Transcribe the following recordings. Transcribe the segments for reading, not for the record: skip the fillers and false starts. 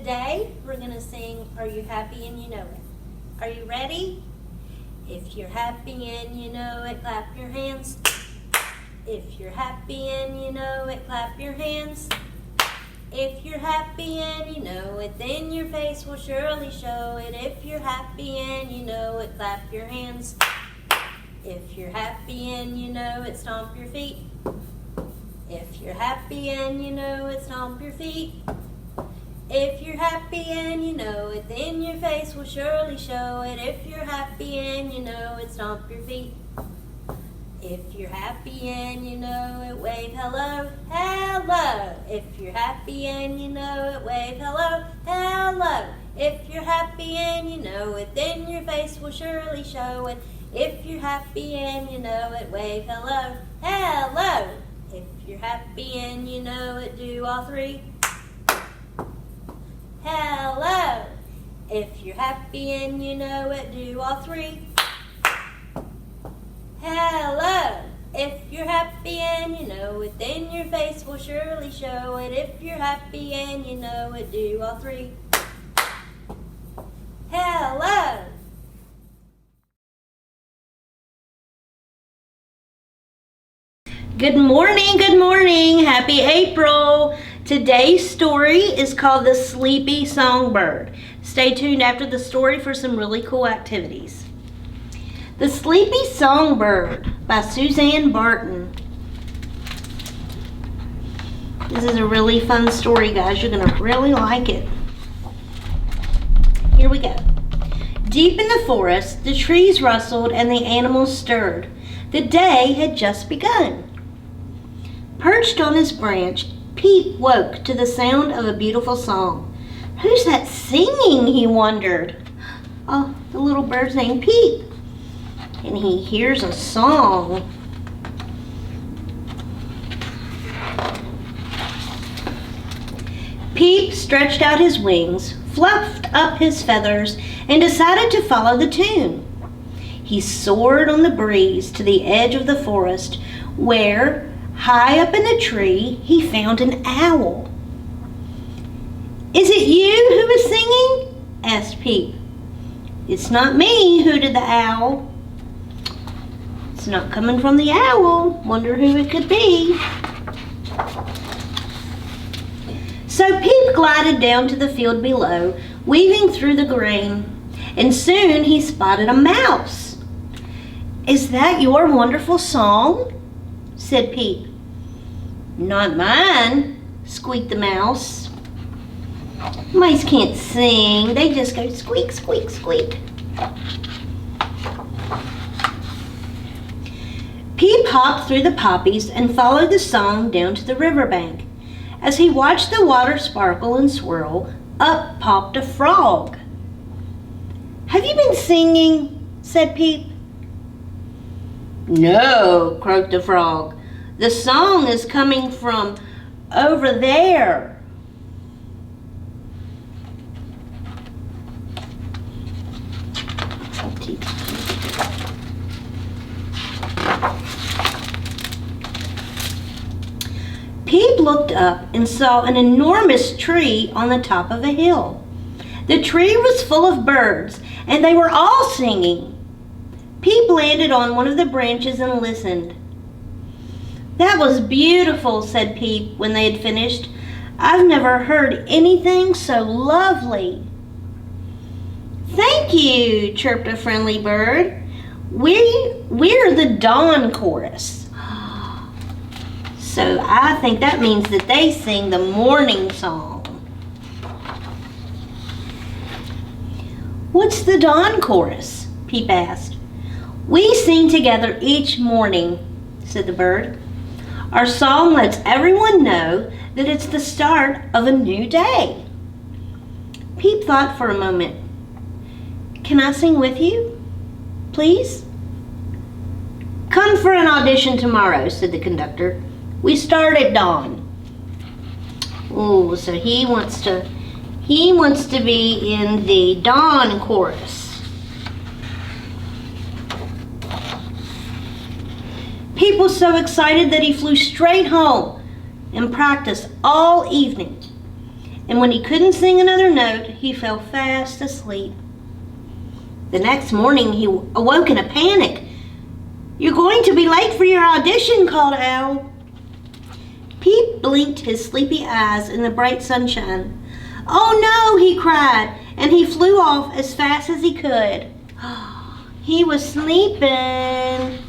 Today we're going to sing Are You Happy and You Know It? Are you ready? If you're happy and you know it, clap your hands. If you're happy and you know it, clap your hands. If you're happy and you know it, then your face will surely show it. If you're happy and you know it, clap your hands. If you're happy and you know it, stomp your feet. If you're happy and you know it, stomp your feet. If you're happy and you know it, then your face will surely show it. If you're happy and you know it, stomp your feet. If you're happy and you know it, wave hello, hello. If you're happy and you know it, wave hello, hello. If you're happy and you know it, then your face will surely show it. If you're happy and you know it, wave hello, hello. If you're happy and you know it, do all three. Hello. If you're happy and you know it, do all three. Hello. If you're happy and you know it, then your face will surely show it. If you're happy and you know it, do all three. Hello. Good morning, good morning. Happy April. Today's story is called The Sleepy Songbird. Stay tuned after the story for some really cool activities. The Sleepy Songbird by Suzanne Barton. This is a really fun story, guys. You're going to really like it. Here we go. Deep in the forest, the trees rustled and the animals stirred. The day had just begun. Perched on his branch, Peep woke to the sound of a beautiful song. Who's that singing, he wondered. Oh, the little bird's named Peep. And he hears a song. Peep stretched out his wings, fluffed up his feathers, and decided to follow the tune. He soared on the breeze to the edge of the forest, where, high up in a tree, he found an owl. Is it you who is singing? Asked Peep. It's not me, hooted the owl. It's not coming from the owl. Wonder who it could be. So Peep glided down to the field below, weaving through the grain, and soon he spotted a mouse. Is that your wonderful song? Said Peep. Not mine, squeaked the mouse. Mice can't sing, they just go squeak, squeak, squeak. Peep hopped through the poppies and followed the song down to the riverbank. As he watched the water sparkle and swirl, up popped a frog. Have you been singing? Said Peep. No, croaked the frog. The song is coming from over there. Peep looked up and saw an enormous tree on the top of a hill. The tree was full of birds, and they were all singing. Peep landed on one of the branches and listened. That was beautiful, said Peep when they had finished. I've never heard anything so lovely. Thank you, chirped a friendly bird. We're the dawn chorus. So I think that means that they sing the morning song. What's the dawn chorus? Peep asked. We sing together each morning, said the bird. Our song lets everyone know that it's the start of a new day. Peep thought for a moment. Can I sing with you, please? Come for an audition tomorrow, said the conductor. We start at dawn. Oh, so he wants to be in the dawn chorus. Peep was so excited that he flew straight home and practiced all evening. and when he couldn't sing another note, he fell fast asleep. The next morning, he awoke in a panic. "You're going to be late for your audition," called Owl. Peep blinked his sleepy eyes in the bright sunshine. "Oh no," he cried, and he flew off as fast as he could. He was sleeping.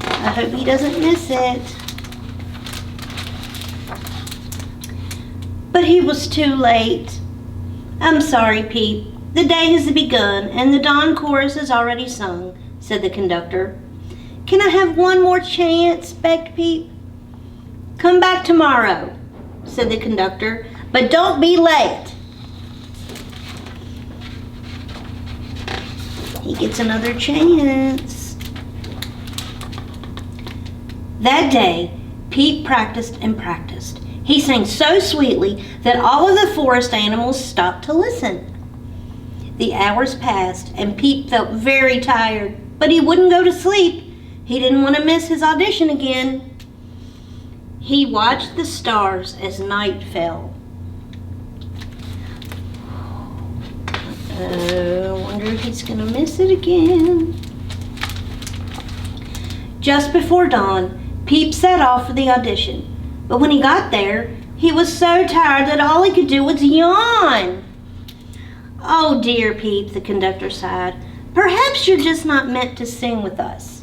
I hope he doesn't miss it. But he was too late. "I'm sorry, Peep. The day has begun, and the dawn chorus is already sung," said the conductor. "Can I have one more chance?" begged Peep. "Come back tomorrow," said the conductor, "but don't be late." He gets another chance. That day, Peep practiced and practiced. He sang so sweetly that all of the forest animals stopped to listen. The hours passed, and Peep felt very tired, but he wouldn't go to sleep. He didn't want to miss his audition again. He watched the stars as night fell. I wonder if he's going to miss it again. Just before dawn, Peep set off for the audition. But when he got there, he was so tired that all he could do was yawn. "Oh dear, Peep," the conductor sighed. "Perhaps you're just not meant to sing with us."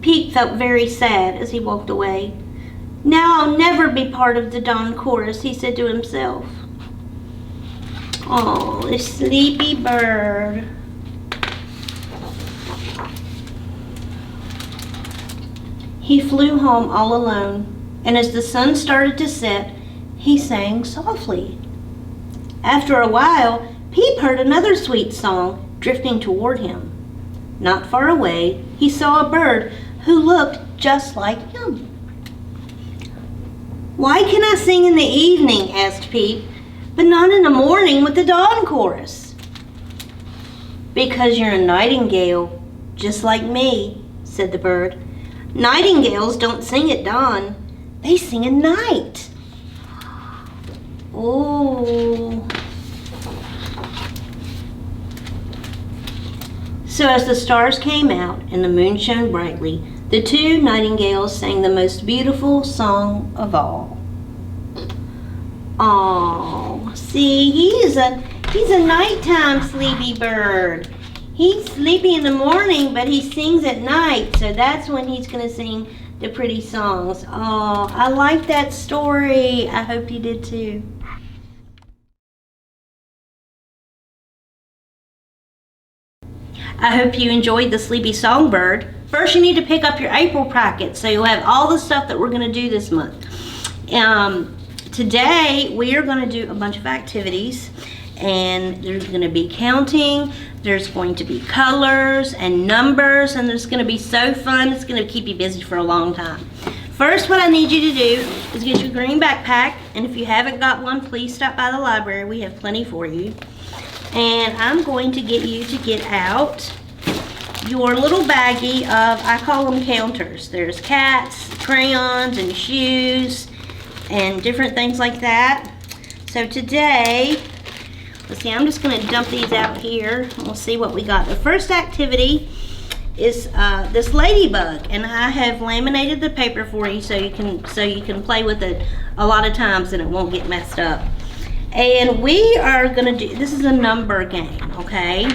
Peep felt very sad as he walked away. "Now I'll never be part of the dawn chorus," he said to himself. Oh, the sleepy bird. He flew home all alone, and as the sun started to set, he sang softly. After a while, Peep heard another sweet song drifting toward him. Not far away, he saw a bird who looked just like him. "Why can I sing in the evening?" asked Peep, "but not in the morning with the dawn chorus?" "Because you're a nightingale, just like me," said the bird. "Nightingales don't sing at dawn, they sing at night." Oh. So as the stars came out and the moon shone brightly, the two nightingales sang the most beautiful song of all. Oh, see, he's a nighttime sleepy bird. He's sleepy in the morning, but he sings at night, so that's when he's going to sing the pretty songs. Oh, I like that story. I hope you did too. I hope you enjoyed the Sleepy Songbird. First, you need to pick up your April packet, so you'll have all the stuff that we're going to do this month. Today, we are going to do a bunch of activities, and there's going to be counting, there's going to be colors and numbers, and it's going to be so fun. It's going to keep you busy for a long time. First, what I need you to do is get your green backpack, and if you haven't got one, please stop by the library. We have plenty for you. And I'm going to get you to get out your little baggie of, I call them counters. There's cats, crayons, and shoes, and different things like that. So today, let's see, I'm just going to dump these out here. We'll see what we got. The first activity is this ladybug, and I have laminated the paper for you so you can play with it a lot of times and it won't get messed up. And we are going to do, this is a number game, okay?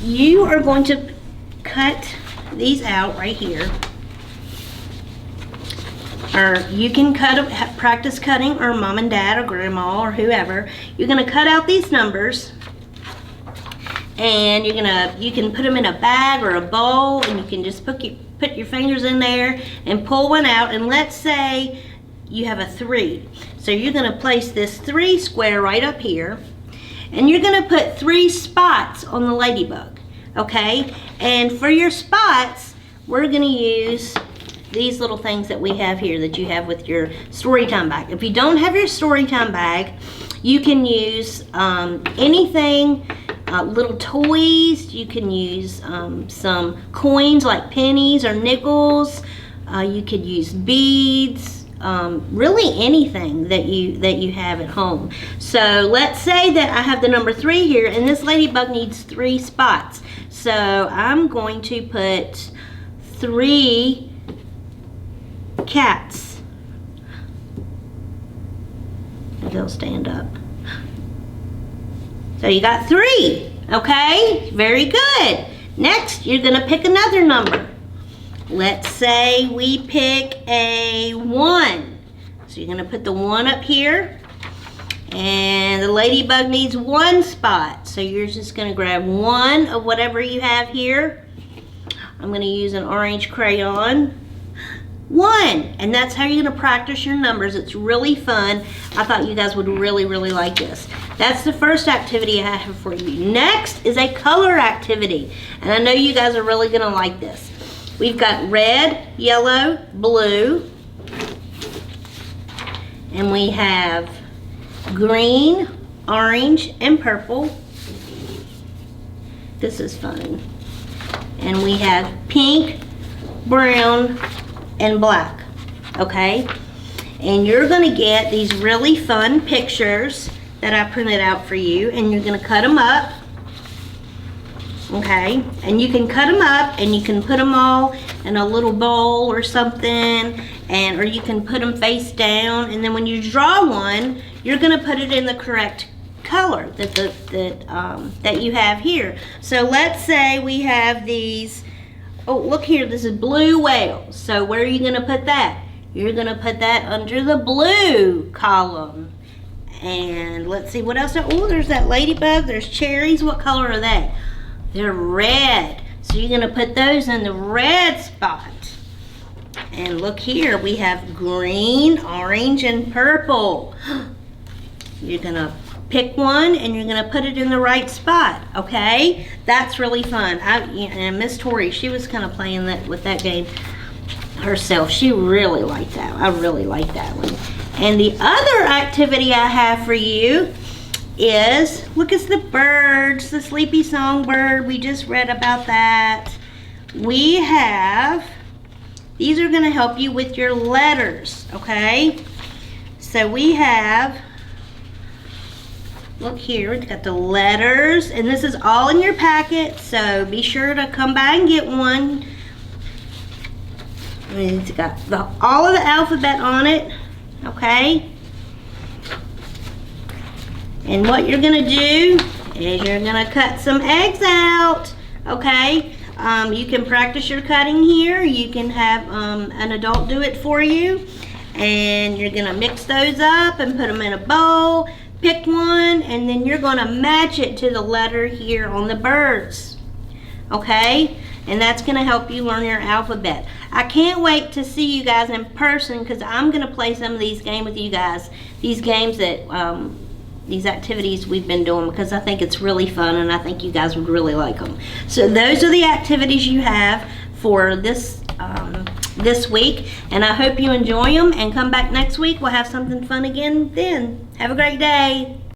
You are going to cut these out right here. Or you can practice cutting, or mom and dad or grandma or whoever. You're going to cut out these numbers, and you can put them in a bag or a bowl, and you can just put your fingers in there and pull one out. And let's say you have a 3. So you're going to place this 3 square right up here, and you're going to put 3 spots on the ladybug, okay? And for your spots, we're going to use these little things that we have here that you have with your Storytime bag. If you don't have your Storytime bag, you can use anything, little toys. You can use some coins like pennies or nickels. You could use beads, really anything that you have at home. So let's say that I have the number 3 here, and this ladybug needs 3 spots. So I'm going to put 3 cats. They'll stand up. So you got 3, okay? Very good. Next, you're gonna pick another number. Let's say we pick a 1. So you're gonna put the 1 up here, and the ladybug needs 1 spot. So you're just gonna grab 1 of whatever you have here. I'm gonna use an orange crayon. 1, and that's how you're gonna practice your numbers. It's really fun. I thought you guys would really, really like this. That's the first activity I have for you. Next is a color activity, and I know you guys are really gonna like this. We've got red, yellow, blue, and we have green, orange, and purple. This is fun. And we have pink, brown, and black, okay? And you're gonna get these really fun pictures that I printed out for you, and you're gonna cut them up, okay? And you can cut them up and you can put them all in a little bowl or something, or you can put them face down, and then when you draw one, you're gonna put it in the correct color that you have here. So let's say we have these. Oh, look here, this is blue whale. So where are you gonna put that? You're gonna put that under the blue column. And let's see, what else? Oh, there's that ladybug, there's cherries. What color are they? They're red. So you're gonna put those in the red spot. And look here, we have green, orange, and purple. You're gonna pick one and you're gonna put it in the right spot, okay? That's really fun. And Miss Tori, she was kind of playing that with that game herself. She really liked that. I really like that one. And the other activity I have for you is, look, it's the birds, the Sleepy Songbird. We just read about that. We have, these are gonna help you with your letters, okay? So we have, look here, it's got the letters, and this is all in your packet, so be sure to come by and get one. And it's got all of the alphabet on it, okay? And what you're gonna do is you're gonna cut some eggs out, okay? You can practice your cutting here. You can have an adult do it for you. And you're gonna mix those up and put them in a bowl. Pick one, and then you're gonna match it to the letter here on the birds, okay? And that's gonna help you learn your alphabet. I can't wait to see you guys in person, because I'm gonna play some of these games with you guys. These games that, these activities we've been doing, because I think it's really fun and I think you guys would really like them. So those are the activities you have for this this week, and I hope you enjoy them, and come back next week. We'll have something fun again then. Have a great day.